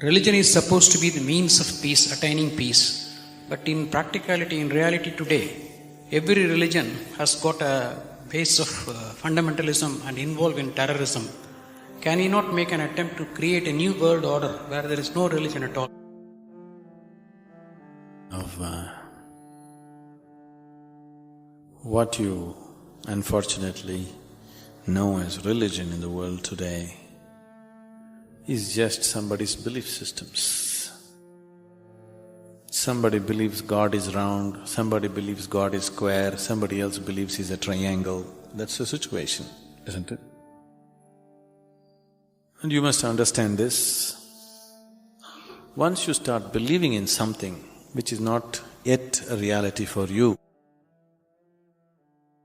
Religion is supposed to be the means of peace, attaining peace. But in practicality, in reality today, every religion has got a base of fundamentalism and involved in terrorism. Can he not make an attempt to create a new world order where there is no religion at all? Of what you unfortunately know as religion in the world today is just somebody's belief systems. Somebody believes God is round, somebody believes God is square, somebody else believes he's a triangle. That's the situation, isn't it? And you must understand this. Once you start believing in something which is not yet a reality for you,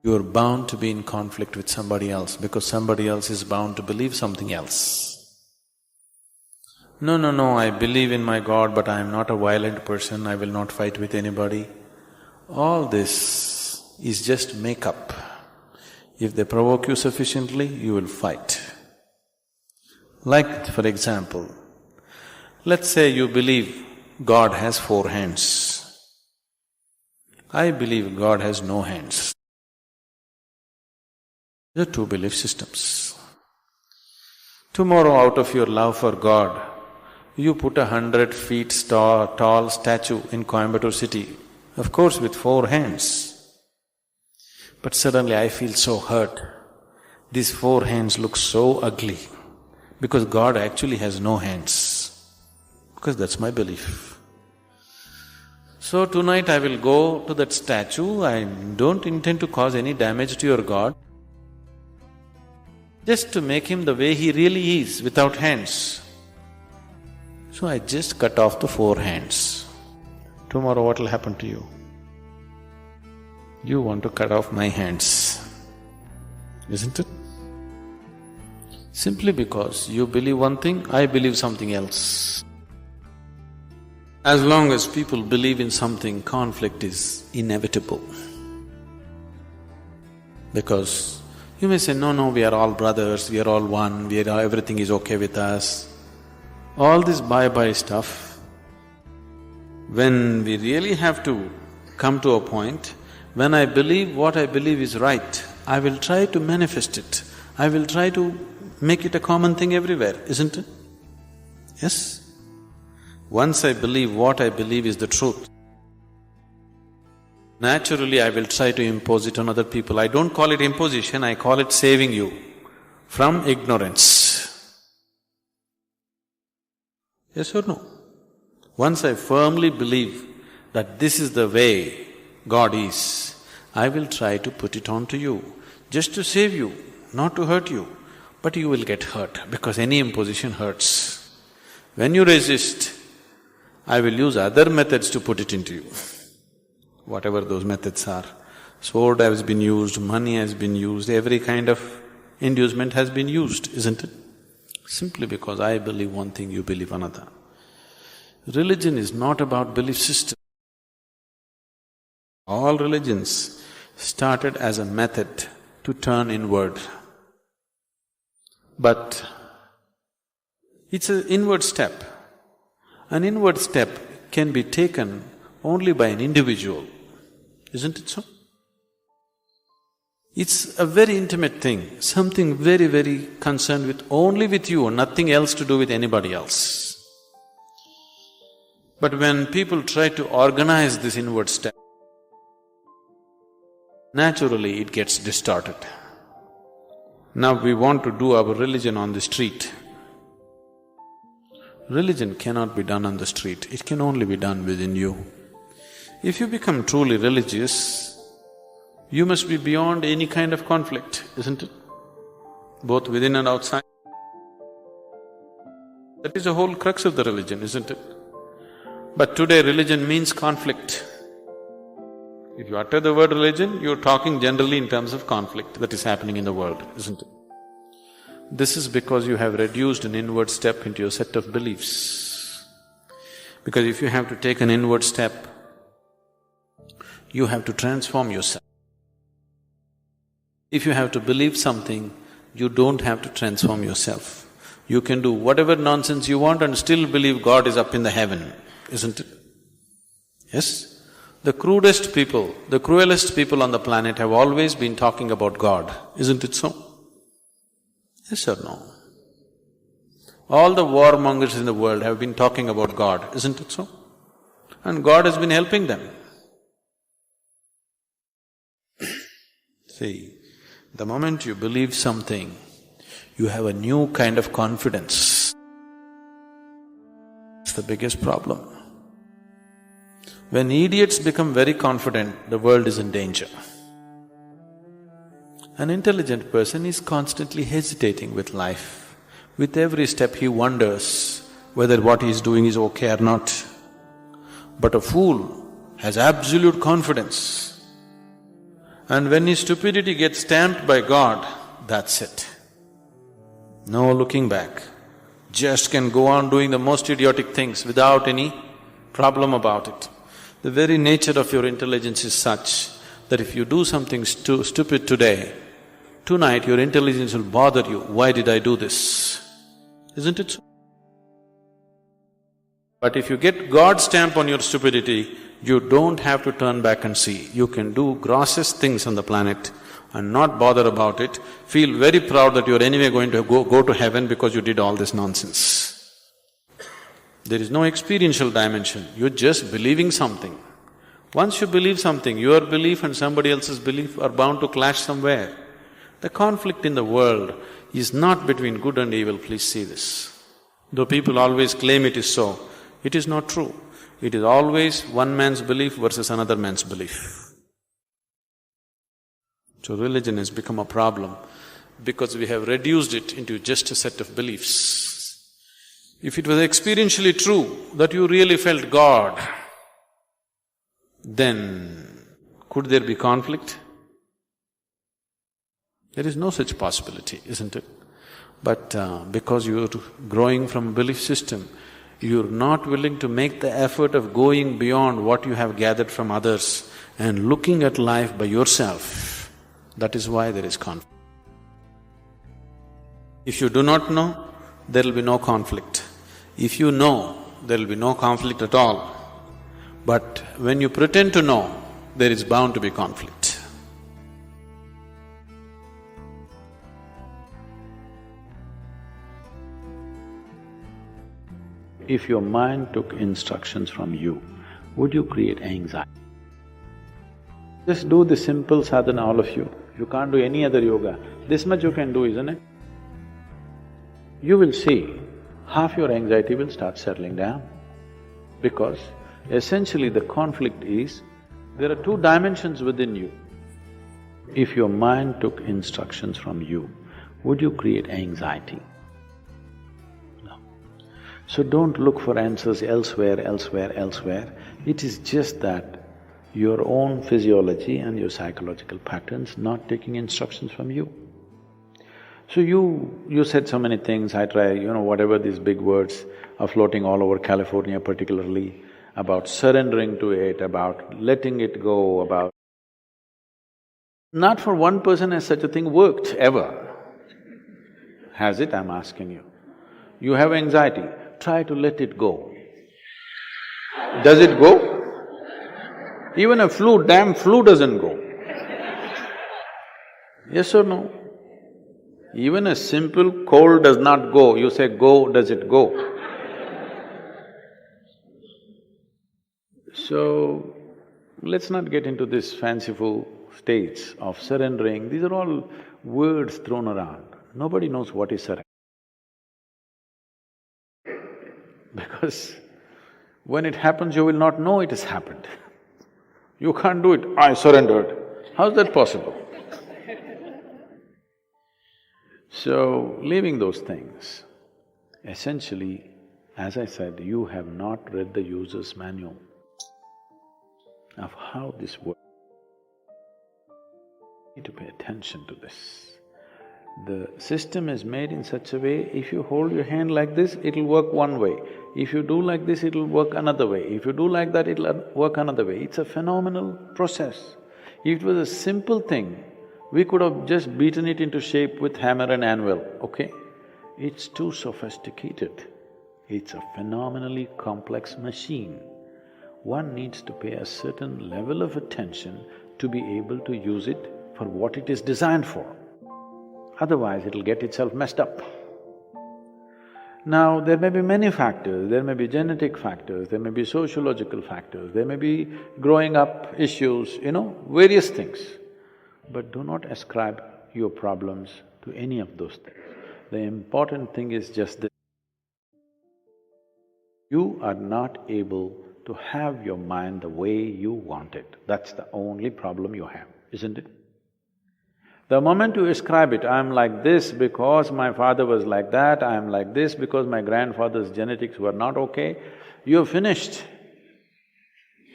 you are bound to be in conflict with somebody else because somebody else is bound to believe something else. No, I believe in my God, but I am not a violent person, I will not fight with anybody. All this is just make-up. If they provoke you sufficiently, you will fight. Like, for example, let's say you believe God has 4 hands. I believe God has no hands. There are 2 belief systems. Tomorrow, out of your love for God, you put 100 feet tall statue in Coimbatore city, of course with 4 hands. But suddenly I feel so hurt. These 4 hands look so ugly because God actually has no hands, because that's my belief. So tonight I will go to that statue, I don't intend to cause any damage to your God, just to make him the way he really is, without hands. So I just cut off the 4 hands. Tomorrow what will happen to you? You want to cut off my hands, isn't it? Simply because you believe one thing, I believe something else. As long as people believe in something, conflict is inevitable. Because you may say, no, we are all brothers, we are all one, everything is okay with us. All this bye-bye stuff, when we really have to come to a point, when I believe what I believe is right, I will try to manifest it. I will try to make it a common thing everywhere, isn't it? Yes? Once I believe what I believe is the truth, naturally I will try to impose it on other people. I don't call it imposition, I call it saving you from ignorance. Yes or no? Once I firmly believe that this is the way God is, I will try to put it on to you, just to save you, not to hurt you. But you will get hurt because any imposition hurts. When you resist, I will use other methods to put it into you, whatever those methods are. Sword has been used, money has been used, every kind of inducement has been used, isn't it? Simply because I believe one thing, you believe another. Religion is not about belief system. All religions started as a method to turn inward. But it's an inward step. An inward step can be taken only by an individual, isn't it so? It's a very intimate thing, something very, very concerned with only with you, nothing else to do with anybody else. But when people try to organize this inward step, naturally it gets distorted. Now we want to do our religion on the street. Religion cannot be done on the street, it can only be done within you. If you become truly religious, you must be beyond any kind of conflict, isn't it? Both within and outside. That is the whole crux of the religion, isn't it? But today religion means conflict. If you utter the word religion, you're talking generally in terms of conflict that is happening in the world, isn't it? This is because you have reduced an inward step into your set of beliefs. Because if you have to take an inward step, you have to transform yourself. If you have to believe something, you don't have to transform yourself. You can do whatever nonsense you want and still believe God is up in the heaven, isn't it? Yes? The crudest people, the cruelest people on the planet have always been talking about God, isn't it so? Yes or no? All the warmongers in the world have been talking about God, isn't it so? And God has been helping them. See, the moment you believe something, you have a new kind of confidence. It's the biggest problem. When idiots become very confident, the world is in danger. An intelligent person is constantly hesitating with life. With every step he wonders whether what he is doing is okay or not. But a fool has absolute confidence. And when his stupidity gets stamped by God, that's it. No looking back. Just can go on doing the most idiotic things without any problem about it. The very nature of your intelligence is such that if you do something stupid today, tonight your intelligence will bother you, why did I do this? Isn't it so? But if you get God's stamp on your stupidity, you don't have to turn back and see. You can do grossest things on the planet and not bother about it, feel very proud that you're anyway going to go to heaven because you did all this nonsense. There is no experiential dimension, you're just believing something. Once you believe something, your belief and somebody else's belief are bound to clash somewhere. The conflict in the world is not between good and evil, please see this. Though people always claim it is so, it is not true. It is always one man's belief versus another man's belief. So religion has become a problem because we have reduced it into just a set of beliefs. If it was experientially true that you really felt God, then could there be conflict? There is no such possibility, isn't it? But because you're growing from a belief system, you're not willing to make the effort of going beyond what you have gathered from others and looking at life by yourself. That is why there is conflict. If you do not know, there will be no conflict. If you know, there will be no conflict at all. But when you pretend to know, there is bound to be conflict. If your mind took instructions from you, would you create anxiety? Just do the simple sadhana, all of you. You can't do any other yoga. This much you can do, isn't it? You will see, half your anxiety will start settling down. Because essentially the conflict is, there are two dimensions within you. If your mind took instructions from you, would you create anxiety? No. So don't look for answers elsewhere. It is just that your own physiology and your psychological patterns not taking instructions from you. So you said so many things, I try, whatever these big words are floating all over California particularly, about surrendering to it, about letting it go, about… Not for one person has such a thing worked, ever. Has it, I'm asking you? You have anxiety, try to let it go. Does it go? Even a damn flu doesn't go. Yes or no? Even a simple cold does not go, you say go, does it go? So, let's not get into this fanciful states of surrendering, these are all words thrown around. Nobody knows what is surrender. Because when it happens, you will not know it has happened. You can't do it, I surrendered. How's that possible? So, leaving those things, essentially, as I said, you have not read the user's manual of how this works. You need to pay attention to this. The system is made in such a way, if you hold your hand like this, it'll work one way. If you do like this, it'll work another way. If you do like that, it'll work another way. It's a phenomenal process. If it was a simple thing, we could have just beaten it into shape with hammer and anvil, okay? It's too sophisticated. It's a phenomenally complex machine. One needs to pay a certain level of attention to be able to use it for what it is designed for. Otherwise, it'll get itself messed up. Now, there may be many factors, there may be genetic factors, there may be sociological factors, there may be growing up issues, various things. But do not ascribe your problems to any of those things. The important thing is just this. You are not able to have your mind the way you want it. That's the only problem you have, isn't it? The moment you ascribe it, I'm like this because my father was like that, I'm like this because my grandfather's genetics were not okay, you're finished.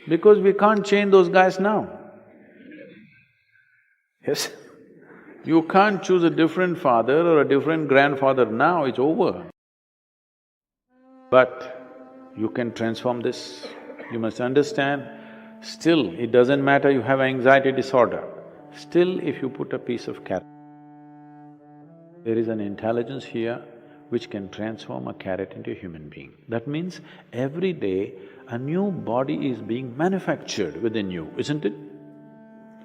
Because we can't change those guys now. Yes? You can't choose a different father or a different grandfather now, it's over. But you can transform this. You must understand, still it doesn't matter you have anxiety disorder. Still, if you put a piece of carrot, there is an intelligence here which can transform a carrot into a human being. That means every day a new body is being manufactured within you, isn't it?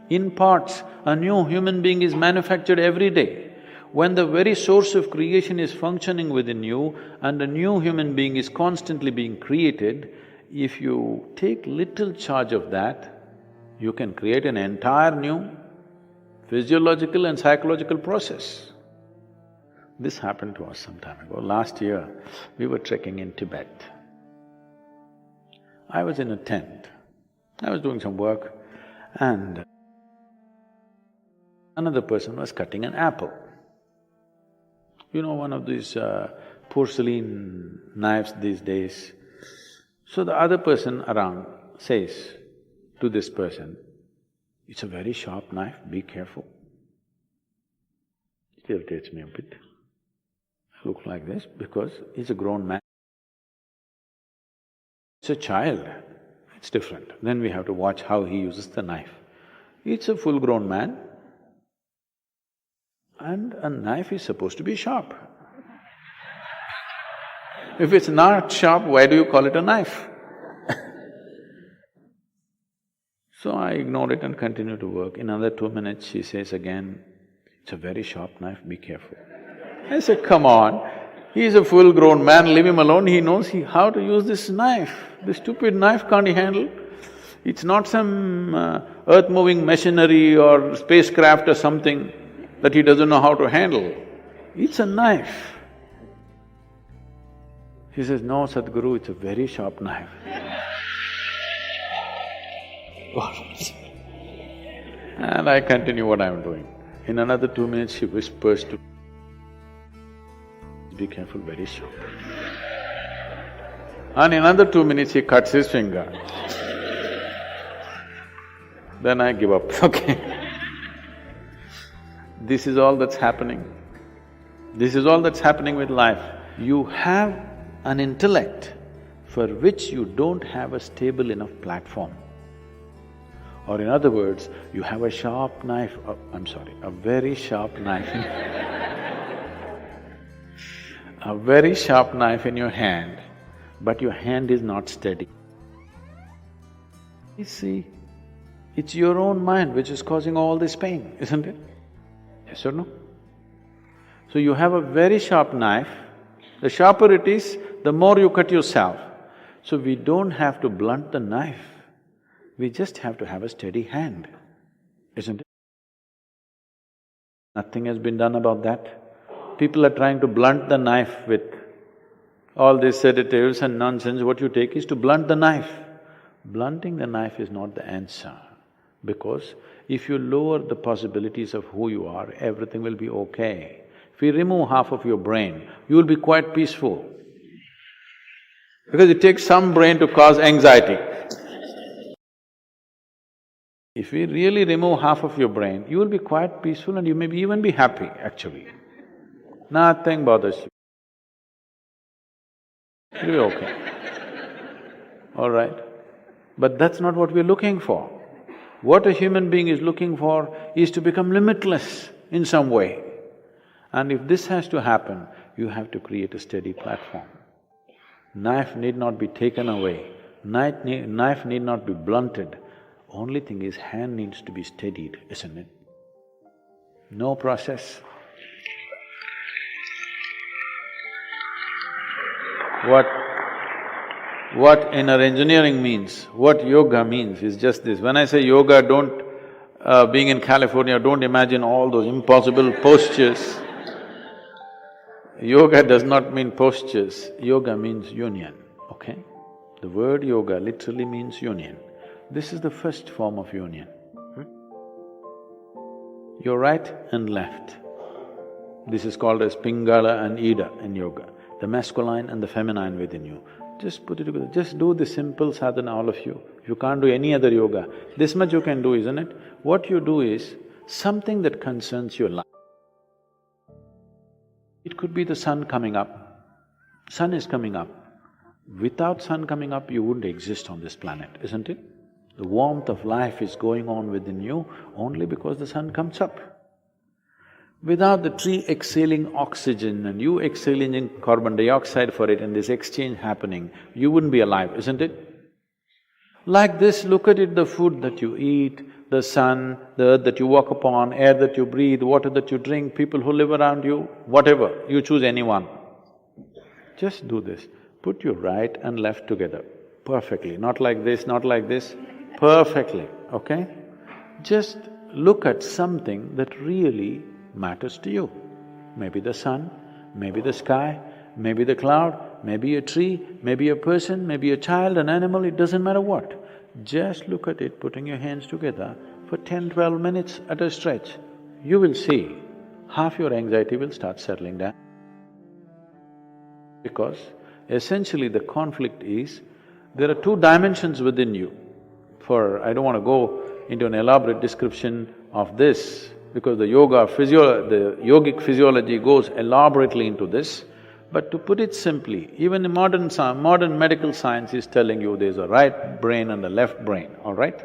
In parts, a new human being is manufactured every day. When the very source of creation is functioning within you and a new human being is constantly being created, if you take little charge of that, you can create an entire new physiological and psychological process. This happened to us some time ago. Last year, we were trekking in Tibet. I was in a tent. I was doing some work and another person was cutting an apple. One of these porcelain knives these days. So the other person around says to this person, "It's a very sharp knife, be careful." It irritates me a bit. I look like this because he's a grown man. It's a child, it's different. Then we have to watch how he uses the knife. It's a full-grown man and a knife is supposed to be sharp. If it's not sharp, why do you call it a knife? So I ignored it and continued to work. In another 2 minutes, she says again, "It's a very sharp knife, be careful." I said, "Come on, he's a full-grown man, leave him alone, he knows how to use this knife. This stupid knife can't he handle? It's not some earth-moving machinery or spacecraft or something that he doesn't know how to handle. It's a knife." He says, "No, Sadhguru, it's a very sharp knife." And I continue what I'm doing. In another 2 minutes, she whispers to me, "Be careful, very sharp." And in another 2 minutes, he cuts his finger. Then I give up, okay. This is all that's happening. This is all that's happening with life. You have an intellect for which you don't have a stable enough platform. Or in other words, you have a sharp knife, a very sharp knife a very sharp knife in your hand, but your hand is not steady. You see, it's your own mind which is causing all this pain, isn't it? Yes or no? So you have a very sharp knife, the sharper it is, the more you cut yourself. So we don't have to blunt the knife, we just have to have a steady hand, isn't it? Nothing has been done about that. People are trying to blunt the knife with all these sedatives and nonsense. What you take is to blunt the knife. Blunting the knife is not the answer, because if you lower the possibilities of who you are, everything will be okay. If you remove half of your brain, you will be quite peaceful. Because it takes some brain to cause anxiety. If we really remove half of your brain, you will be quite peaceful and you may even be happy, actually. Nothing bothers you. You'll be okay. All right? But that's not what we're looking for. What a human being is looking for is to become limitless in some way. And if this has to happen, you have to create a steady platform. Knife need not be taken away, knife need not be blunted. Only thing is, hand needs to be steadied, isn't it? No process. What inner engineering means, what yoga means is just this. When I say yoga, being in California, don't imagine all those impossible postures. Yoga does not mean postures, yoga means union, okay? The word yoga literally means union. This is the first form of union. Your right and left. This is called as Pingala and Ida in yoga, the masculine and the feminine within you. Just put it together, just do the simple sadhana, all of you. If you can't do any other yoga, this much you can do, isn't it? What you do is something that concerns your life. It could be the sun coming up. Sun is coming up. Without sun coming up, you wouldn't exist on this planet, isn't it? The warmth of life is going on within you only because the sun comes up. Without the tree exhaling oxygen and you exhaling in carbon dioxide for it and this exchange happening, you wouldn't be alive, isn't it? Like this, look at it, the food that you eat, the sun, the earth that you walk upon, air that you breathe, water that you drink, people who live around you, whatever, you choose anyone. Just do this, put your right and left together perfectly, not like this, not like this, perfectly, okay? Just look at something that really matters to you. Maybe the sun, maybe the sky, maybe the cloud, maybe a tree, maybe a person, maybe a child, an animal, it doesn't matter what. Just look at it, putting your hands together for 10-12 minutes at a stretch. You will see, half your anxiety will start settling down. Because essentially the conflict is, there are two dimensions within you. I don't want to go into an elaborate description of this, because the yogic physiology goes elaborately into this. But to put it simply, even the modern medical science is telling you there's a right brain and a left brain, all right?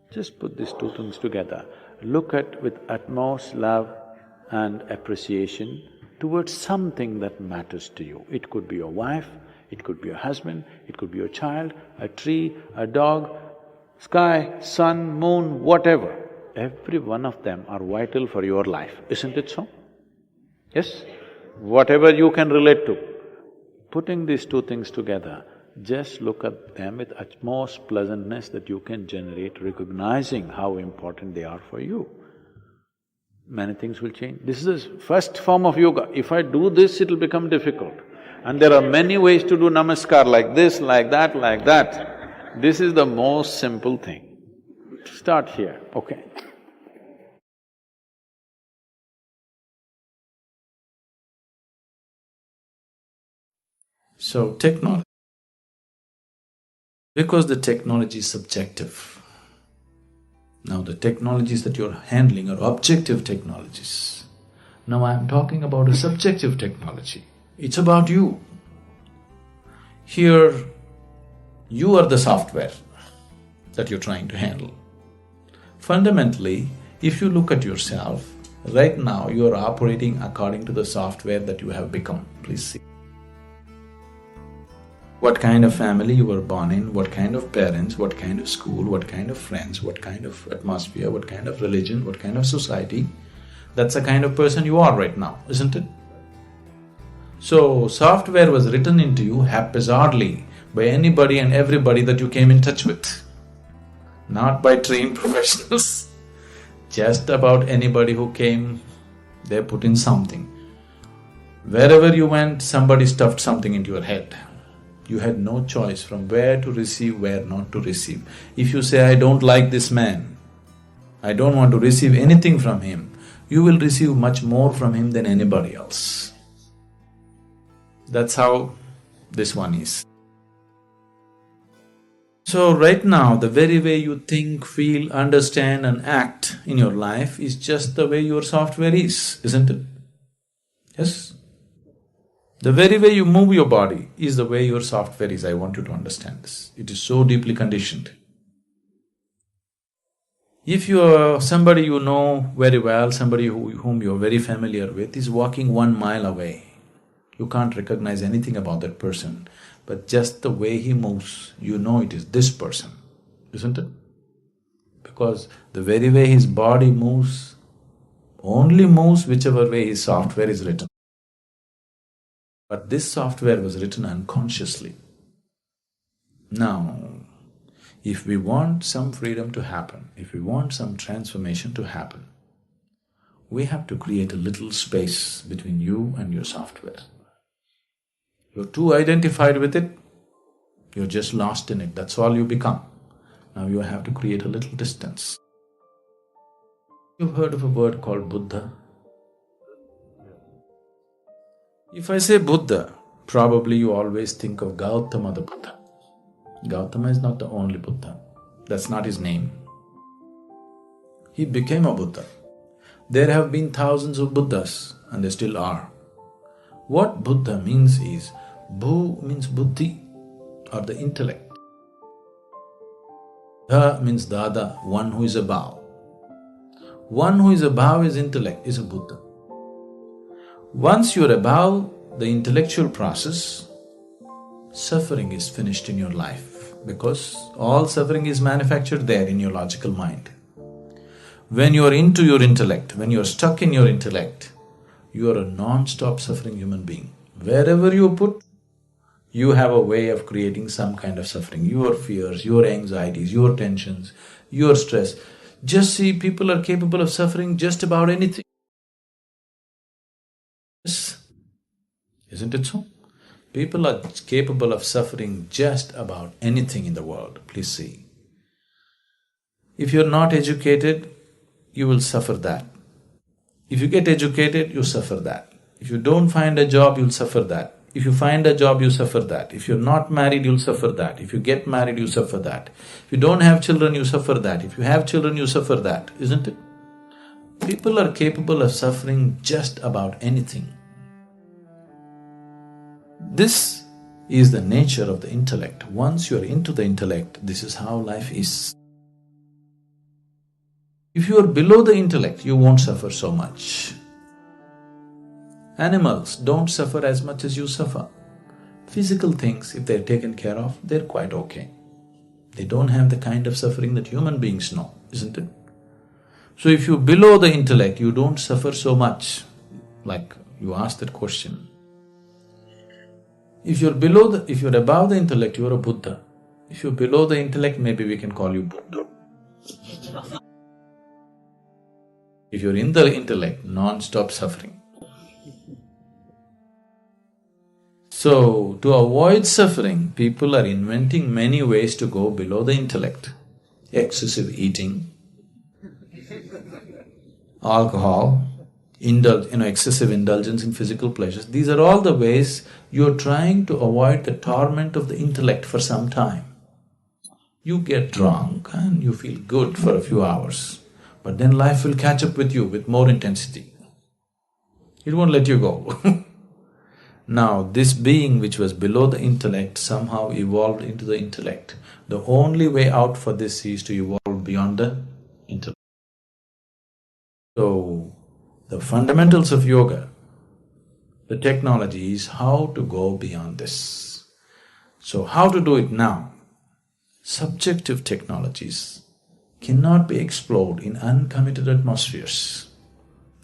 Just put these two things together. Look at with utmost love and appreciation towards something that matters to you. It could be your wife, it could be your husband, it could be your child, a tree, a dog, sky, sun, moon, whatever. Every one of them are vital for your life, isn't it so? Yes? Whatever you can relate to. Putting these two things together, just look at them with utmost pleasantness that you can generate, recognizing how important they are for you. Many things will change. This is the first form of yoga. If I do this, it'll become difficult. And there are many ways to do namaskar, like this, like that, like that. This is the most simple thing. Start here, okay. So, technology. Because the technology is subjective. Now, the technologies that you're handling are objective technologies. Now, I'm talking about a subjective technology. It's about you. Here, you are the software that you're trying to handle. Fundamentally, if you look at yourself, right now you are operating according to the software that you have become. Please see. What kind of family you were born in, what kind of parents, what kind of school, what kind of friends, what kind of atmosphere, what kind of religion, what kind of society, that's the kind of person you are right now, isn't it? So, software was written into you haphazardly by anybody and everybody that you came in touch with, not by trained professionals. Just about anybody who came, they put in something. Wherever you went, somebody stuffed something into your head. You had no choice from where to receive, where not to receive. If you say, I don't like this man, I don't want to receive anything from him, you will receive much more from him than anybody else. That's how this one is. So right now, the very way you think, feel, understand and act in your life is just the way your software is, isn't it? Yes? The very way you move your body is the way your software is. I want you to understand this. It is so deeply conditioned. If you are somebody you know very well, somebody whom you are very familiar with is walking 1 mile away, You can't recognize anything about that person, but just the way he moves, you know it is this person, isn't it? Because the very way his body moves, only moves whichever way his software is written. But this software was written unconsciously. Now, if we want some freedom to happen, if we want some transformation to happen, we have to create a little space between you and your software. You're too identified with it, you're just lost in it, that's all you become. Now you have to create a little distance. You've heard of a word called Buddha? If I say Buddha, probably you always think of Gautama the Buddha. Gautama is not the only Buddha, that's not his name. He became a Buddha. There have been thousands of Buddhas and there still are. What Buddha means is, Bu means buddhi or the intellect. Da means dada, one who is above. One who is above his intellect is a Buddha. Once you're above the intellectual process, suffering is finished in your life because all suffering is manufactured there in your logical mind. When you're into your intellect, when you're stuck in your intellect, you are a non-stop suffering human being. Wherever you put, you have a way of creating some kind of suffering. Your fears, your anxieties, your tensions, your stress. Just see, people are capable of suffering just about anything. Yes. Isn't it so? People are capable of suffering just about anything in the world, please see. If you're not educated, you will suffer that. If you get educated, you suffer that. If you don't find a job, you'll suffer that. If you find a job, you suffer that. If you're not married, you'll suffer that. If you get married, you suffer that. If you don't have children, you suffer that. If you have children, you suffer that, isn't it? People are capable of suffering just about anything. This is the nature of the intellect. Once you're into the intellect, this is how life is. If you are below the intellect, you won't suffer so much. Animals don't suffer as much as you suffer. Physical things, if they're taken care of, they're quite okay. They don't have the kind of suffering that human beings know, isn't it? So if you're below the intellect, you don't suffer so much. Like you asked that question. If you're above the intellect, you're a Buddha. If you're below the intellect, maybe we can call you Buddha. If you're in the intellect, non-stop suffering. So, to avoid suffering, people are inventing many ways to go below the intellect. Excessive eating, alcohol, excessive indulgence in physical pleasures. These are all the ways you're trying to avoid the torment of the intellect for some time. You get drunk and you feel good for a few hours, but then life will catch up with you with more intensity. It won't let you go. Now, this being which was below the intellect somehow evolved into the intellect. The only way out for this is to evolve beyond the intellect. So, the fundamentals of yoga, the technology is how to go beyond this. So, how to do it now? Subjective technologies cannot be explored in uncommitted atmospheres.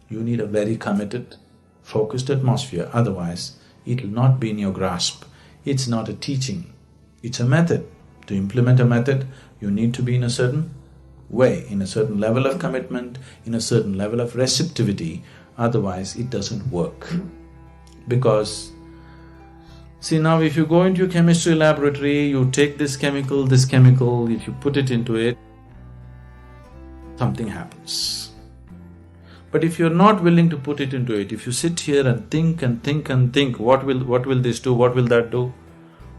You need a very committed, focused atmosphere, otherwise it will not be in your grasp. It's not a teaching, it's a method. To implement a method, you need to be in a certain way, in a certain level of commitment, in a certain level of receptivity, otherwise it doesn't work. Because, see now if you go into a chemistry laboratory, you take this chemical, if you put it into it, something happens. But if you're not willing to put it into it, if you sit here and think and think and think, what will this do, what will that do,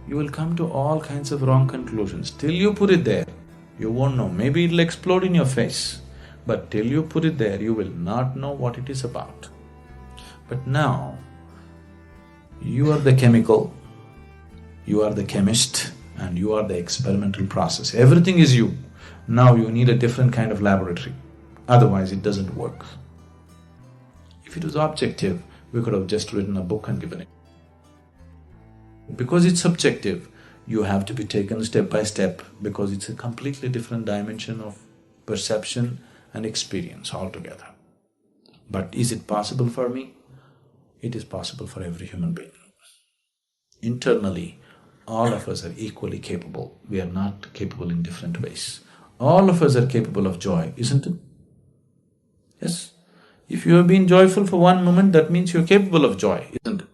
you will come to all kinds of wrong conclusions. Till you put it there, you won't know. Maybe it'll explode in your face, but till you put it there, you will not know what it is about. But now, you are the chemical, you are the chemist, and you are the experimental process. Everything is you. Now you need a different kind of laboratory, otherwise it doesn't work. If it was objective, we could have just written a book and given it. Because it's subjective, you have to be taken step by step because it's a completely different dimension of perception and experience altogether. But is it possible for me? It is possible for every human being. Internally, all of us are equally capable. We are not capable in different ways. All of us are capable of joy, isn't it? Yes. If you have been joyful for one moment, that means you're capable of joy, isn't it?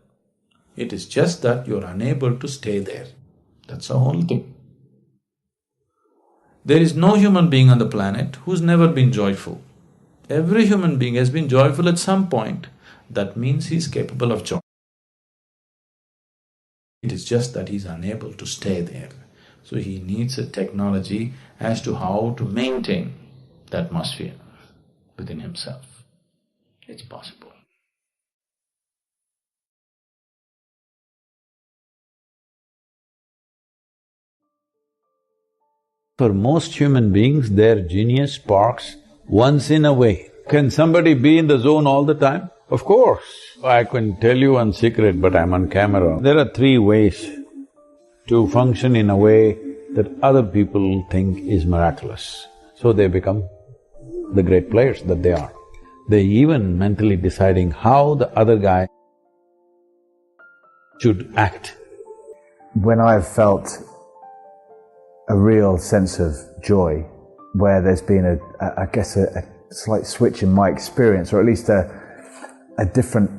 It is just that you're unable to stay there. That's the whole thing. There is no human being on the planet who's never been joyful. Every human being has been joyful at some point. That means he's capable of joy. It is just that he's unable to stay there. So he needs a technology as to how to maintain the atmosphere within himself. It's possible. For most human beings, their genius sparks once in a way. Can somebody be in the zone all the time? Of course. I can tell you one secret, but I'm on camera. There are three ways to function in a way that other people think is miraculous. So they become the great players that they are. They even mentally deciding how the other guy should act. When I've felt a real sense of joy, where there's been I guess a slight switch in my experience, or at least a different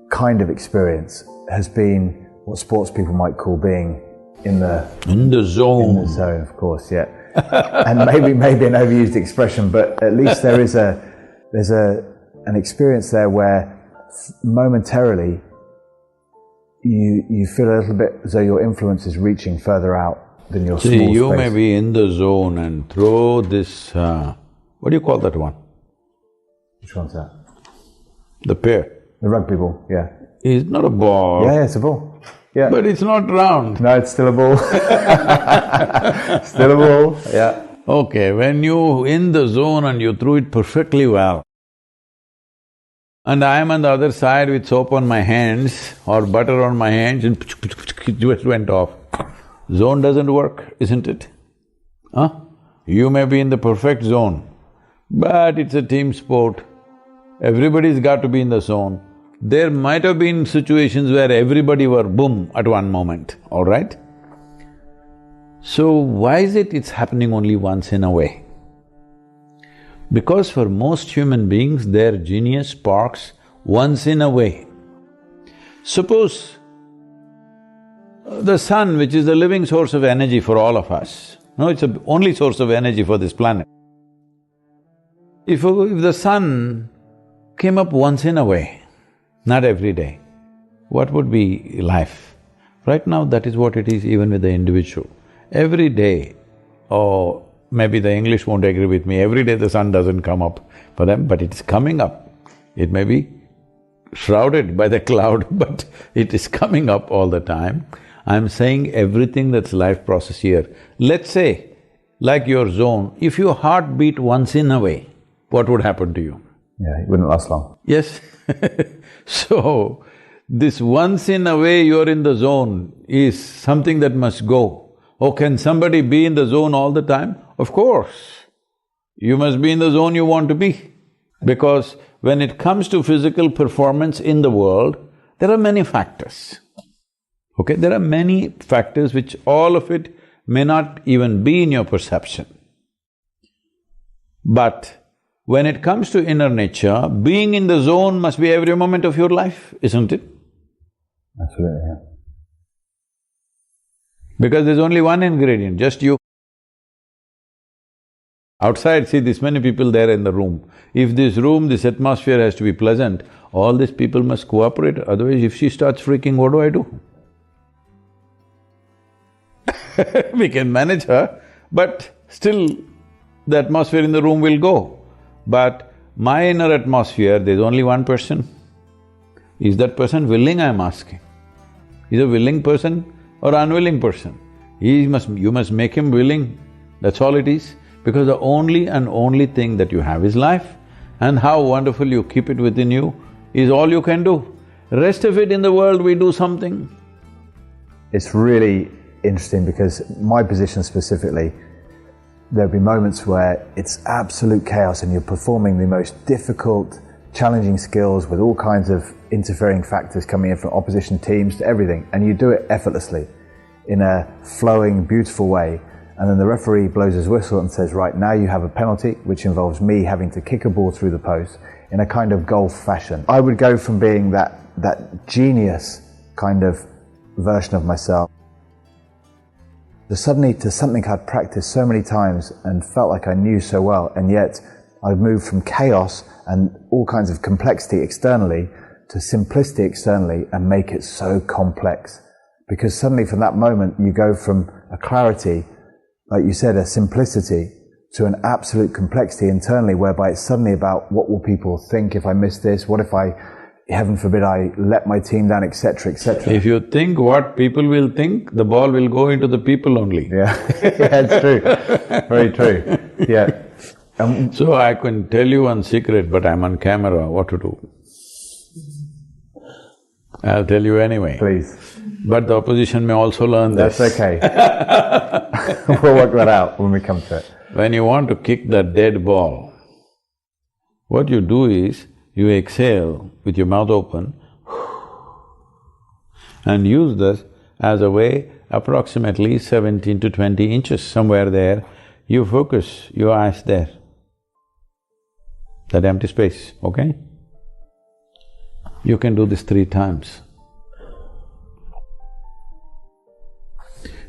kind of experience, has been what sports people might call being in the zone. In the zone, of course, yeah. And maybe an overused expression, but at least there's an experience there where momentarily you feel a little bit as though your influence is reaching further out than your small space. See, you space. may be in the zone and throw this… what do you call that one? Which one's that? The pear. The rugby ball, yeah. It's not a ball. Yeah, it's a ball. Yeah. But it's not round. No, it's still a ball. Still a ball, yeah. Okay, when you in the zone and you threw it perfectly well, and I am on the other side with soap on my hands or butter on my hands and it just went off. Zone doesn't work, isn't it? Huh? You may be in the perfect zone, but it's a team sport. Everybody's got to be in the zone. There might have been situations where everybody were boom at one moment, all right? So why is it it's happening only once in a way? Because for most human beings, their genius sparks once in a way. Suppose the sun, which is the living source of energy for all of us, no, it's the only source of energy for this planet. If the sun came up once in a way, not every day, what would be life? Right now, that is what it is even with the individual. Every day, or maybe the English won't agree with me, every day the sun doesn't come up for them, but it is coming up. It may be shrouded by the cloud, but it is coming up all the time. I'm saying everything that's life process here. Let's say, like your zone, if your heart beat once in a way, what would happen to you? Yeah, it wouldn't last long. Yes. So, this once in a way you're in the zone is something that must go. Oh, can somebody be in the zone all the time? Of course. You must be in the zone you want to be. Because when it comes to physical performance in the world, there are many factors. Okay, there are many factors which all of it may not even be in your perception. But when it comes to inner nature, being in the zone must be every moment of your life, isn't it? Absolutely, yeah. Because there's only one ingredient, just you. Outside, see this many people there in the room. If this room, this atmosphere has to be pleasant, all these people must cooperate, otherwise if she starts freaking, what do I do? We can manage her, but still the atmosphere in the room will go. But my inner atmosphere, there's only one person. Is that person willing, I'm asking? Is a willing person or unwilling person? You must make him willing, that's all it is. Because the only and only thing that you have is life, and how wonderful you keep it within you is all you can do. Rest of it in the world, we do something. It's really interesting because my position specifically, there'll be moments where it's absolute chaos and you're performing the most difficult, challenging skills with all kinds of interfering factors coming in from opposition teams to everything, and you do it effortlessly in a flowing, beautiful way. And then the referee blows his whistle and says, right, now you have a penalty, which involves me having to kick a ball through the post in a kind of golf fashion. I would go from being that genius kind of version of myself to suddenly to something I'd practiced so many times and felt like I knew so well, and yet I'd moved from chaos and all kinds of complexity externally to simplicity externally and make it so complex. Because suddenly from that moment you go from a clarity, like you said, a simplicity, to an absolute complexity internally, whereby it's suddenly about what will people think if I miss this, what if I, heaven forbid, I let my team down, etc., etc. If you think what people will think, the ball will go into the people only. Yeah, yeah, it's true, very true, yeah. So I can tell you one secret, but I'm on camera, what to do? I'll tell you anyway. Please. But the opposition may also learn this. That's okay. We'll work that out when we come to it. When you want to kick that dead ball, what you do is, you exhale with your mouth open and use this as a way approximately 17 to 20 inches, somewhere there, you focus your eyes there, that empty space, okay? You can do this 3 times.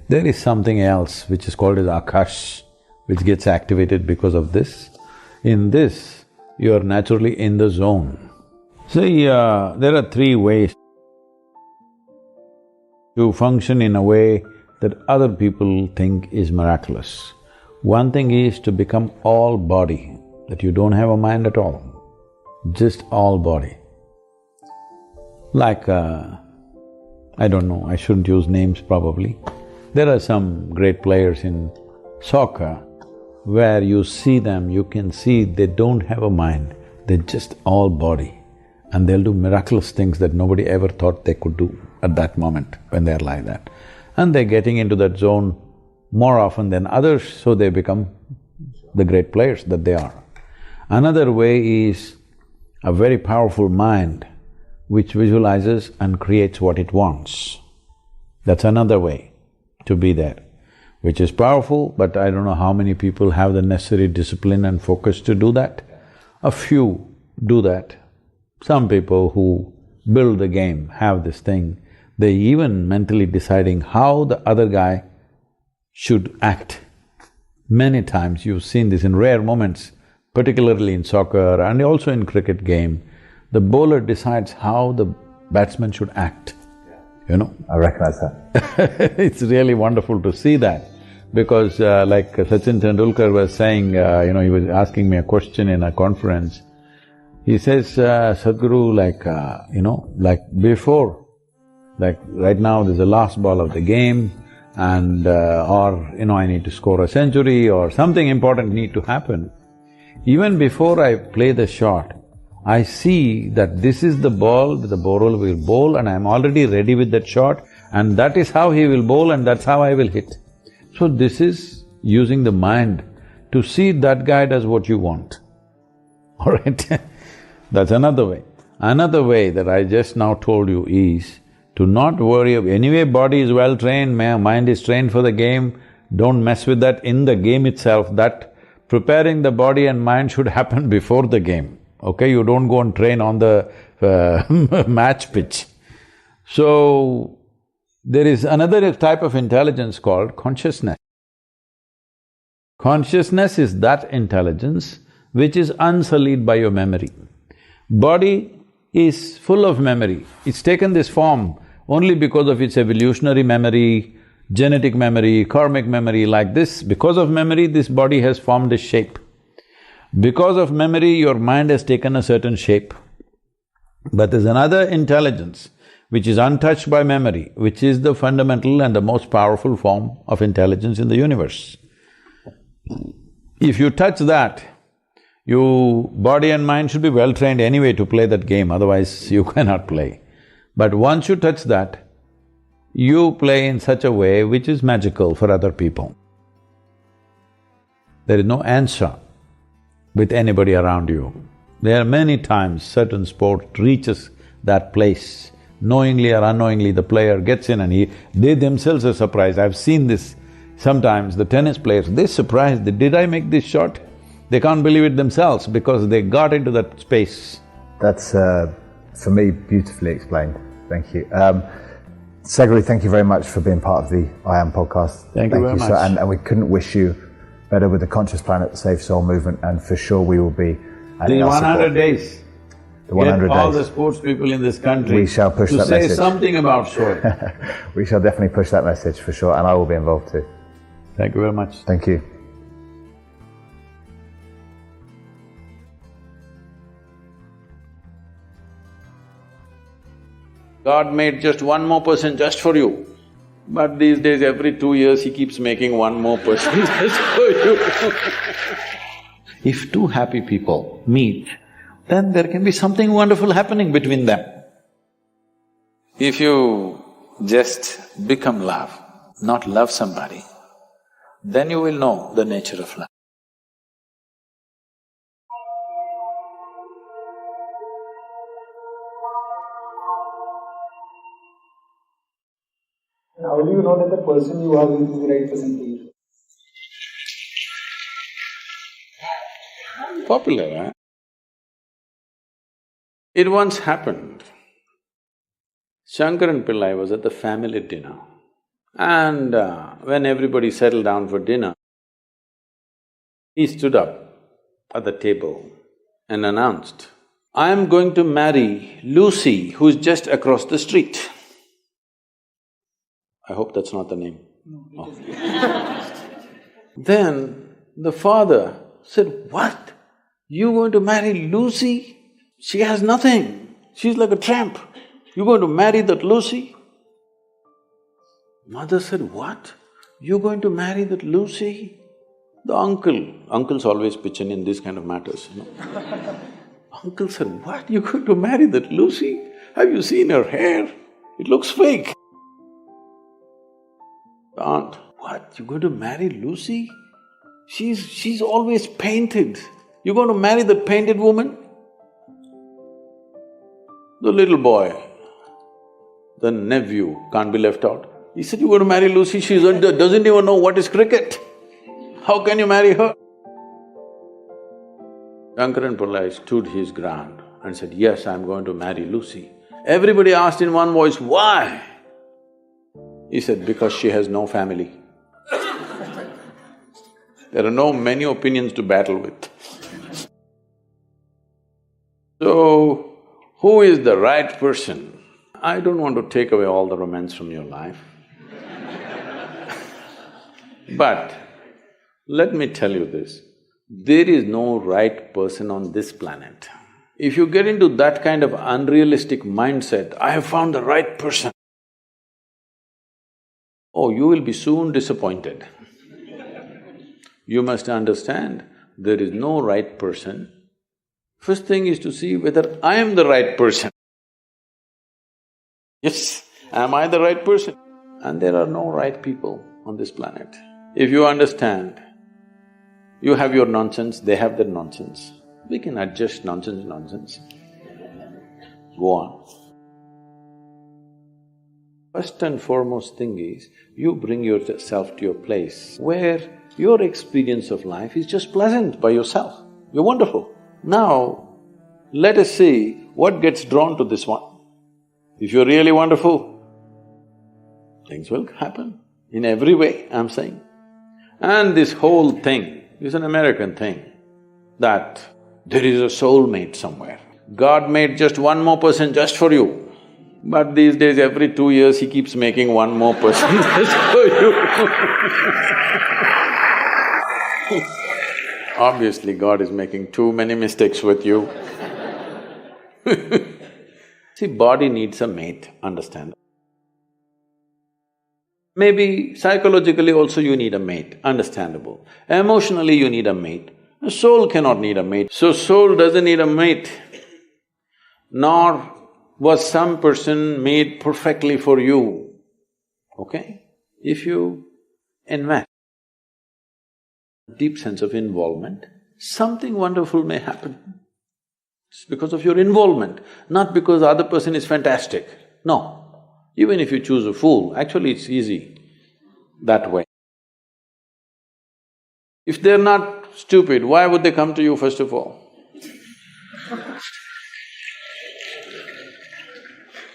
There is something else which is called as Akash, which gets activated because of this. In this, you are naturally in the zone. See, there are 3 ways to function in a way that other people think is miraculous. One thing is to become all body, that you don't have a mind at all, just all body. Like, I don't know, I shouldn't use names probably. There are some great players in soccer where you see them, you can see they don't have a mind, they're just all body. And they'll do miraculous things that nobody ever thought they could do at that moment when they're like that. And they're getting into that zone more often than others, so they become the great players that they are. Another way is a very powerful mind which visualizes and creates what it wants. That's another way to be there, which is powerful, but I don't know how many people have the necessary discipline and focus to do that. A few do that. Some people who build the game have this thing, they even mentally deciding how the other guy should act. Many times you've seen this in rare moments, particularly in soccer and also in cricket game, the bowler decides how the batsman should act, you know? I recognize that. It's really wonderful to see that, because like Sachin Tendulkar was saying, he was asking me a question in a conference. He says, Sadhguru, like before, like right now there's the last ball of the game and I need to score a century or something important need to happen. Even before I play the shot, I see that this is the ball that the bowler will bowl and I'm already ready with that shot, and that is how he will bowl and that's how I will hit. So this is using the mind to see that guy does what you want, all right? That's another way. Another way that I just now told you is to not worry of… Anyway, body is well trained, mind is trained for the game, don't mess with that in the game itself. That preparing the body and mind should happen before the game, okay? You don't go and train on the match pitch. So, there is another type of intelligence called consciousness. Consciousness is that intelligence which is unsullied by your memory. Body is full of memory. It's taken this form only because of its evolutionary memory, genetic memory, karmic memory, like this. Because of memory, this body has formed a shape. Because of memory, your mind has taken a certain shape. But there's another intelligence which is untouched by memory, which is the fundamental and the most powerful form of intelligence in the universe. If you touch that, your body and mind should be well trained anyway to play that game, otherwise you cannot play. But once you touch that, you play in such a way which is magical for other people. There is no answer with anybody around you. There are many times certain sport reaches that place. Knowingly or unknowingly, the player gets in and they themselves are surprised. I've seen this sometimes, the tennis players, they're surprised, did I make this shot? They can't believe it themselves because they got into that space. That's, for me, beautifully explained. Thank you. Sadhguru, thank you very much for being part of the I Am podcast. Thank you very much. So, and we couldn't wish you better with the Conscious Planet, the Safe Soul movement, and for sure we will be at The your 100 support. days. The 100 Get all days. the sports people in this country We shall push to that say message. something about soul. We shall definitely push that message for sure, and I will be involved too. Thank you very much. Thank you. God made just one more person just for you, but these days every 2 years He keeps making one more person just for you. If two happy people meet, then there can be something wonderful happening between them. If you just become love, not love somebody, then you will know the nature of love. How do you know that the person you are with is the right person for you? Popular, huh? It once happened. Shankaran Pillai was at the family dinner, and when everybody settled down for dinner, he stood up at the table and announced, "I am going to marry Lucy, who's just across the street." I hope that's not the name. No. Then the father said, "What? You going to marry Lucy? She has nothing. She's like a tramp. You going to marry that Lucy?" Mother said, "What? You going to marry that Lucy?" The uncles always pitch in these kind of matters, you know. Uncle said, "What? You going to marry that Lucy? Have you seen her hair? It looks fake." The aunt, "What? You going to marry Lucy? She's always painted. You going to marry that painted woman?" The little boy, the nephew, can't be left out. He said, "You going to marry Lucy? She doesn't even know what is cricket. How can you marry her?" Shankaran Pillai stood his ground and said, "Yes, I'm going to marry Lucy." Everybody asked in one voice, "Why?" He said, "Because she has no family." There are no many opinions to battle with. So, who is the right person? I don't want to take away all the romance from your life. But let me tell you this, there is no right person on this planet. If you get into that kind of unrealistic mindset, "I have found the right person," oh, you will be soon disappointed. You must understand, there is no right person. First thing is to see whether I am the right person. Yes, am I the right person? And there are no right people on this planet. If you understand, you have your nonsense, they have their nonsense, we can adjust nonsense. Go on. First and foremost thing is, you bring yourself to your place where your experience of life is just pleasant by yourself. You're wonderful. Now, let us see what gets drawn to this one. If you're really wonderful, things will happen in every way, I'm saying. And this whole thing is an American thing, that there is a soulmate somewhere. God made just one more person just for you, but these days every 2 years He keeps making one more person just for you. Obviously, God is making too many mistakes with you. See, body needs a mate, understand? Maybe psychologically also you need a mate, understandable. Emotionally you need a mate. A soul cannot need a mate. So soul doesn't need a mate. Nor was some person made perfectly for you. okay? If you invest deep sense of involvement, something wonderful may happen. It's because of your involvement, not because the other person is fantastic. No. Even if you choose a fool, actually it's easy that way. If they're not stupid, why would they come to you first of all?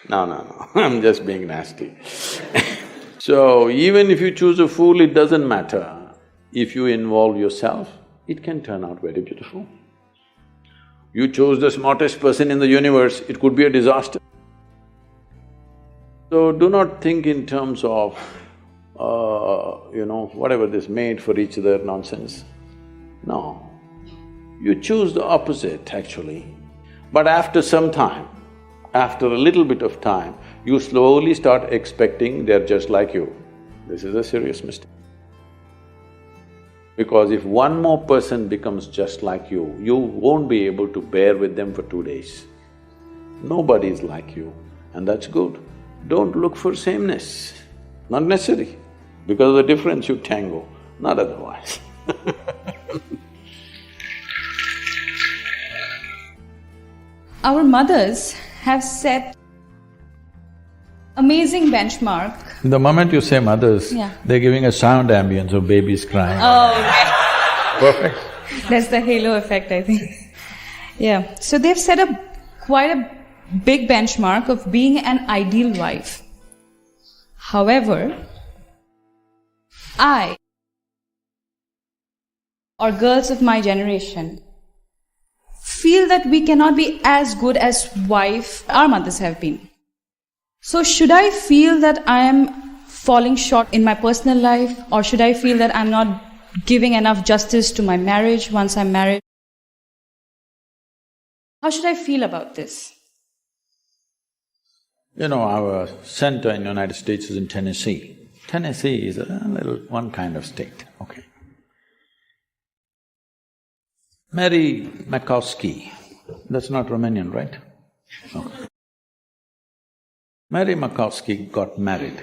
No, I'm just being nasty. So, even if you choose a fool, it doesn't matter. If you involve yourself, it can turn out very beautiful. You chose the smartest person in the universe, it could be a disaster. So, do not think in terms of, whatever this made for each other nonsense. No, you choose the opposite actually. But after some time, after a little bit of time, you slowly start expecting they're just like you. This is a serious mistake. Because if one more person becomes just like you won't be able to bear with them for 2 days. Nobody is like you, and that's good. Don't look for sameness, not necessary. Because of the difference you tango, not otherwise. Our mothers have set amazing benchmark. The moment you say mothers, Yeah. they're giving a sound ambience of babies crying. Oh, okay. Perfect. That's the halo effect, I think. Yeah. So they've set up quite a big benchmark of being an ideal wife. However, I, or girls of my generation, feel that we cannot be as good as wife our mothers have been. So should I feel that I am falling short in my personal life, or should I feel that I'm not giving enough justice to my marriage once I'm married? How should I feel about this? Our center in the United States is in Tennessee. Tennessee is a little one kind of state, okay. Mary Makowski, that's not Romanian, right? Okay. Mary Makowski got married.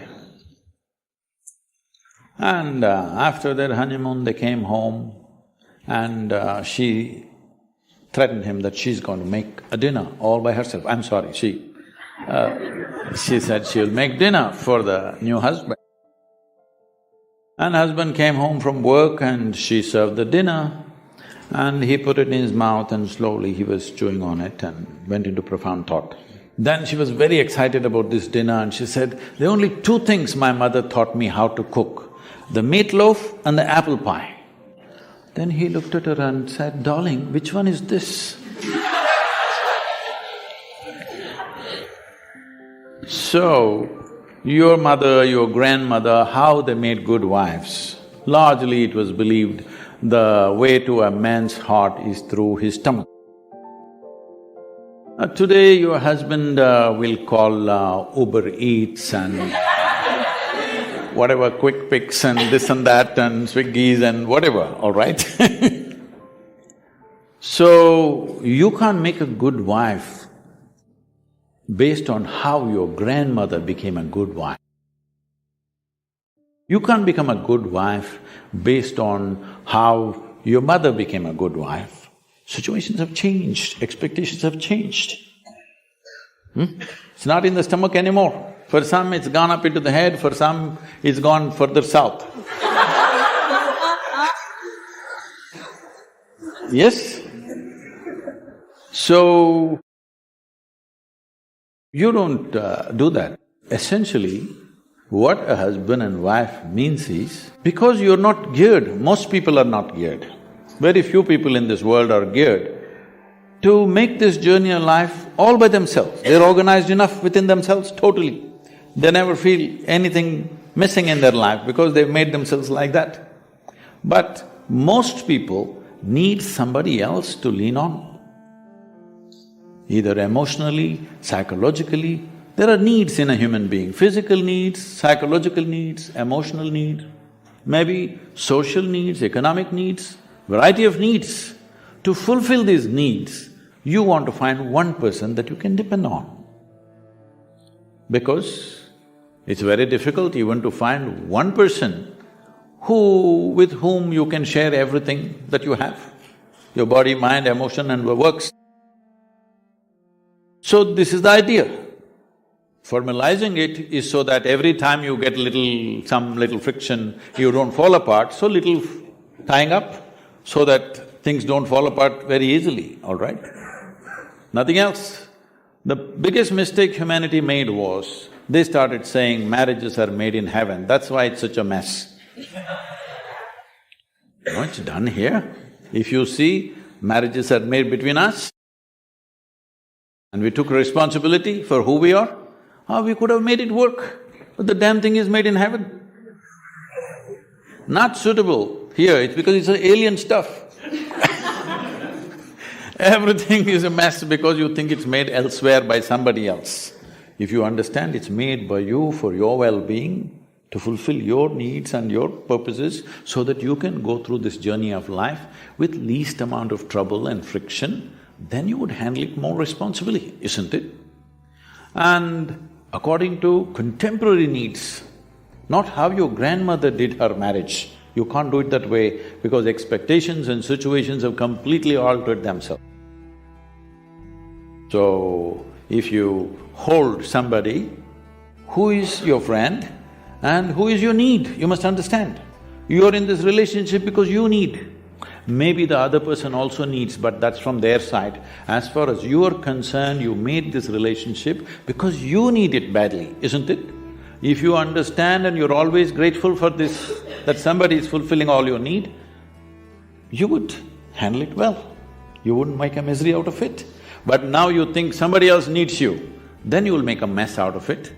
And after their honeymoon, they came home and she threatened him that she's going to make a dinner all by herself. I'm sorry, she said she'll make dinner for the new husband. And husband came home from work and she served the dinner and he put it in his mouth and slowly he was chewing on it and went into profound thought. Then she was very excited about this dinner and she said, "There are only 2 things my mother taught me how to cook, the meatloaf and the apple pie." Then he looked at her and said, "Darling, which one is this?" So, your mother, your grandmother, how they made good wives? Largely it was believed the way to a man's heart is through his stomach. Today your husband will call Uber Eats and whatever, Quick Picks and this and that and Swiggies and whatever, all right? So, you can't make a good wife based on how your grandmother became a good wife. You can't become a good wife based on how your mother became a good wife. Situations have changed, expectations have changed. It's not in the stomach anymore. For some it's gone up into the head, for some it's gone further south. Yes? So, you don't do that. Essentially, what a husband and wife means is, because you're not geared, most people are not geared. Very few people in this world are geared to make this journey of life all by themselves. They're organized enough within themselves totally. They never feel anything missing in their life because they've made themselves like that. But most people need somebody else to lean on. Either emotionally, psychologically, there are needs in a human being, physical needs, psychological needs, emotional needs, maybe social needs, economic needs, variety of needs. To fulfill these needs, you want to find one person that you can depend on. Because It's very difficult even to find one person with whom you can share everything that you have, your body, mind, emotion and works. So this is the idea. Formalizing it is so that every time you get some little friction, you don't fall apart, so little tying up, so that things don't fall apart very easily, all right? Nothing else. The biggest mistake humanity made was, they started saying marriages are made in heaven, that's why it's such a mess. What's done here? If you see, marriages are made between us, and we took responsibility for who we are, we could have made it work, but the damn thing is made in heaven. Not suitable here, it's because it's alien stuff. Everything is a mess because you think it's made elsewhere by somebody else. If you understand it's made by you for your well-being, to fulfill your needs and your purposes, so that you can go through this journey of life with least amount of trouble and friction, then you would handle it more responsibly, isn't it? And according to contemporary needs, not how your grandmother did her marriage. You can't do it that way because expectations and situations have completely altered themselves. So, if you hold somebody who is your friend and who is your need, you must understand. You are in this relationship because you need. Maybe the other person also needs, but that's from their side. As far as you are concerned, you made this relationship because you need it badly, isn't it? If you understand and you're always grateful for this, that somebody is fulfilling all your need, you would handle it well. You wouldn't make a misery out of it. But now you think somebody else needs you, then you will make a mess out of it.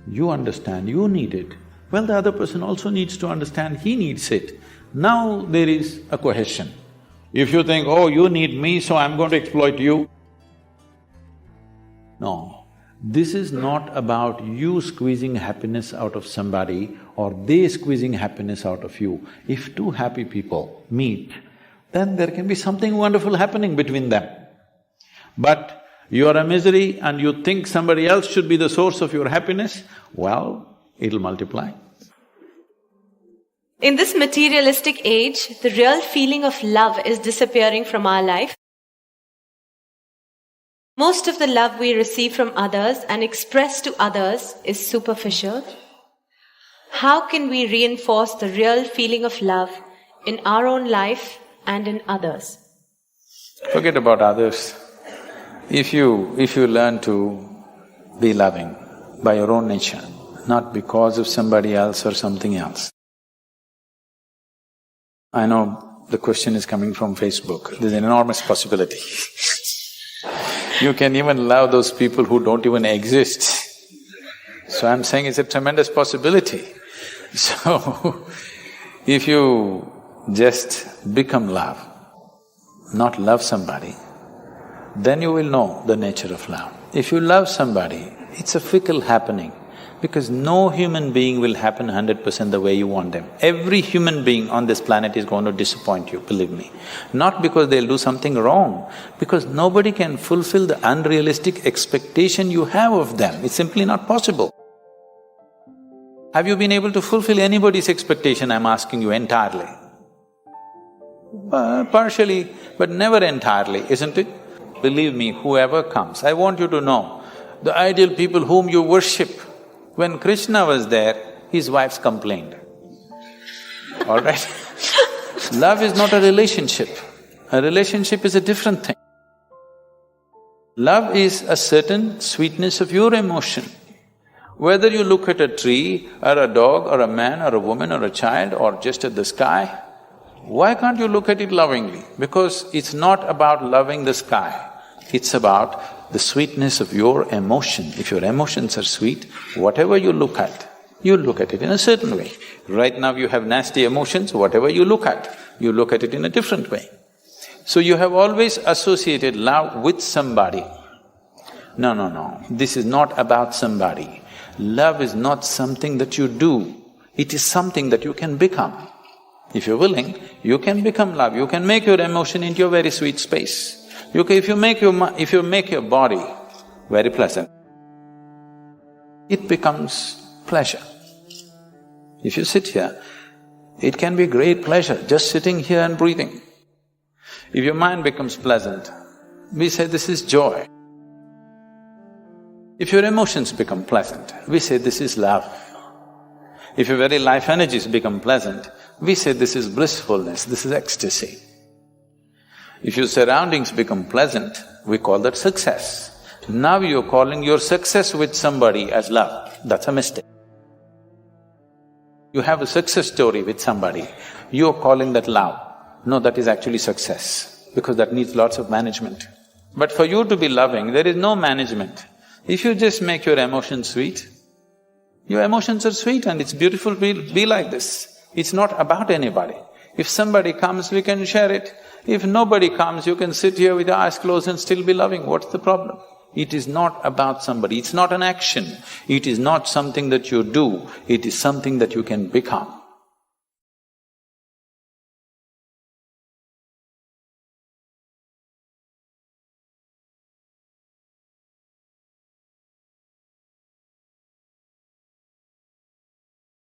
You understand you need it, well, the other person also needs to understand he needs it. Now there is a cohesion. If you think, oh, you need me, so I'm going to exploit you. No, this is not about you squeezing happiness out of somebody or they squeezing happiness out of you. If two happy people meet, then there can be something wonderful happening between them. But you are a misery and you think somebody else should be the source of your happiness, well, it'll multiply. In this materialistic age, the real feeling of love is disappearing from our life. Most of the love we receive from others and express to others is superficial. How can we reinforce the real feeling of love in our own life and in others? Forget about others. If you learn to be loving by your own nature, not because of somebody else or something else. I know the question is coming from Facebook, there's an enormous possibility. You can even love those people who don't even exist. So I'm saying it's a tremendous possibility. So, if you just become love, not love somebody, then you will know the nature of love. If you love somebody, it's a fickle happening, because no human being will happen 100% the way you want them. Every human being on this planet is going to disappoint you, believe me. Not because they'll do something wrong, because nobody can fulfill the unrealistic expectation you have of them. It's simply not possible. Have you been able to fulfill anybody's expectation, I'm asking you, entirely? Partially, but never entirely, isn't it? Believe me, whoever comes, I want you to know, the ideal people whom you worship, when Krishna was there, his wives complained. All right? Love is not a relationship. A relationship is a different thing. Love is a certain sweetness of your emotion. Whether you look at a tree, or a dog, or a man, or a woman, or a child, or just at the sky, why can't you look at it lovingly? Because it's not about loving the sky, it's about the sweetness of your emotion. If your emotions are sweet, whatever you look at it in a certain way. Right now you have nasty emotions, whatever you look at it in a different way. So you have always associated love with somebody. No, this is not about somebody. Love is not something that you do, it is something that you can become. If you're willing, you can become love, you can make your emotion into a very sweet space. If you make your body very pleasant, it becomes pleasure. If you sit here, it can be great pleasure just sitting here and breathing. If your mind becomes pleasant, we say this is joy. If your emotions become pleasant, we say this is love. If your very life energies become pleasant, we say this is blissfulness, this is ecstasy. If your surroundings become pleasant, we call that success. Now you're calling your success with somebody as love, that's a mistake. You have a success story with somebody, you're calling that love. No, that is actually success, because that needs lots of management. But for you to be loving, there is no management. If you just make your emotions sweet, your emotions are sweet and it's beautiful, be like this. It's not about anybody. If somebody comes, we can share it. If nobody comes, you can sit here with your eyes closed and still be loving. What's the problem? It is not about somebody, it's not an action. It is not something that you do, it is something that you can become.